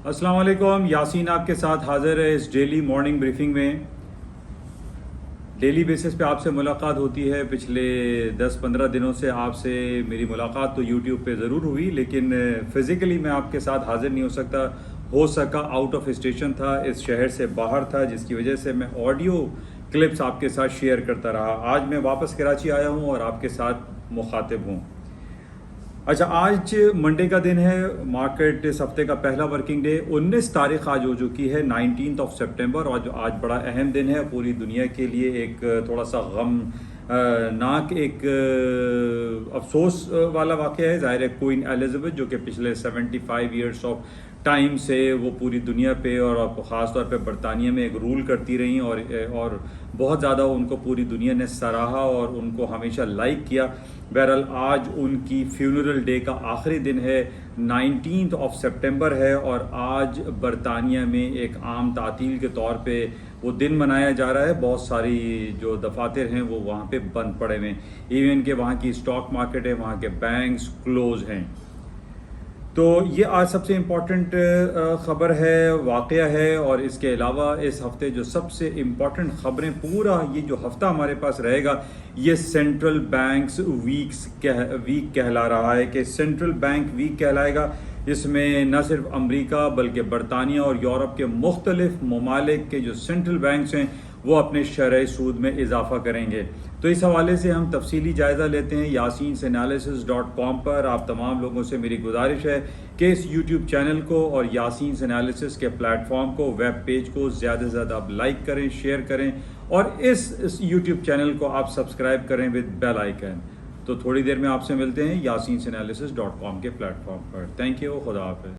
अस्सलाम वालेकुम। यासीन आपके साथ हाज़िर है इस डेली मॉर्निंग ब्रीफिंग में। डेली बेसिस पे आपसे मुलाकात होती है। पिछले 10-15 दिनों से आपसे मेरी मुलाकात तो यूट्यूब पे ज़रूर हुई, लेकिन फ़िज़िकली मैं आपके साथ हाज़िर नहीं हो सकता। हो सका आउट ऑफ स्टेशन था, इस शहर से बाहर था, जिसकी वजह से मैं ऑडियो क्लिप्स आपके साथ शेयर करता रहा। आज मैं वापस कराची आया हूँ और आपके साथ मुखातिब हूँ। अच्छा, आज मंडे का दिन है, मार्केट इस हफ्ते का पहला वर्किंग डे। 19 तारीख आज हो चुकी है, 19 सितंबर। और आज बड़ा अहम दिन है पूरी दुनिया के लिए। एक थोड़ा सा गम नाक एक अफसोस वाला वाक़या है। ज़ाहिर है क्वीन एलिज़ाबेथ जो कि पिछले 75 ईयर्स ऑफ टाइम से वो पूरी दुनिया पे और ख़ास तौर पे बरतानिया में एक रूल करती रहीं और बहुत ज़्यादा उनको पूरी दुनिया ने सराहा और उनको हमेशा लाइक किया। बहरहाल आज उनकी फ्यूनरल डे का आखिरी दिन है, 19 सितंबर है, और आज बरतानिया में एक आम तातील के तौर पे वो दिन मनाया जा रहा है। बहुत सारी जो दफातर हैं वो वहाँ पे बंद पड़े हुए हैं। इवन के वहाँ की स्टॉक मार्केट है, वहाँ के बैंक्स क्लोज हैं। तो ये आज सबसे इम्पॉर्टेंट ख़बर है, वाक़या है। और इसके अलावा इस हफ़्ते जो सबसे इम्पॉर्टेंट ख़बरें, पूरा ये जो हफ़्ता हमारे पास रहेगा, ये सेंट्रल बैंक्स वीक कहला रहा है कि सेंट्रल बैंक वीक कहलाएगा। इसमें न सिर्फ अमरीका बल्कि बरतानिया और यूरोप के मुख्तलिफ ममालिक के जो सेंट्रल बैंक्स हैं वो अपने शरह सूद में इजाफा करेंगे। तो इस हवाले से हम तफसीली जायज़ा लेते हैं yasinanalysis.com पर। आप तमाम लोगों से मेरी गुजारिश है कि इस यूट्यूब चैनल को और यासीन एनालिसिस के प्लेटफॉर्म को, वेब पेज को ज़्यादा से ज़्यादा आप लाइक करें, शेयर करें, और इस यूट्यूब चैनल को आप सब्सक्राइब करें विद बेल आइकन। तो थोड़ी देर में आपसे मिलते हैं yasinanalysis.com के प्लेटफॉर्म पर। थैंक यू, खुदा हाफ़िज़।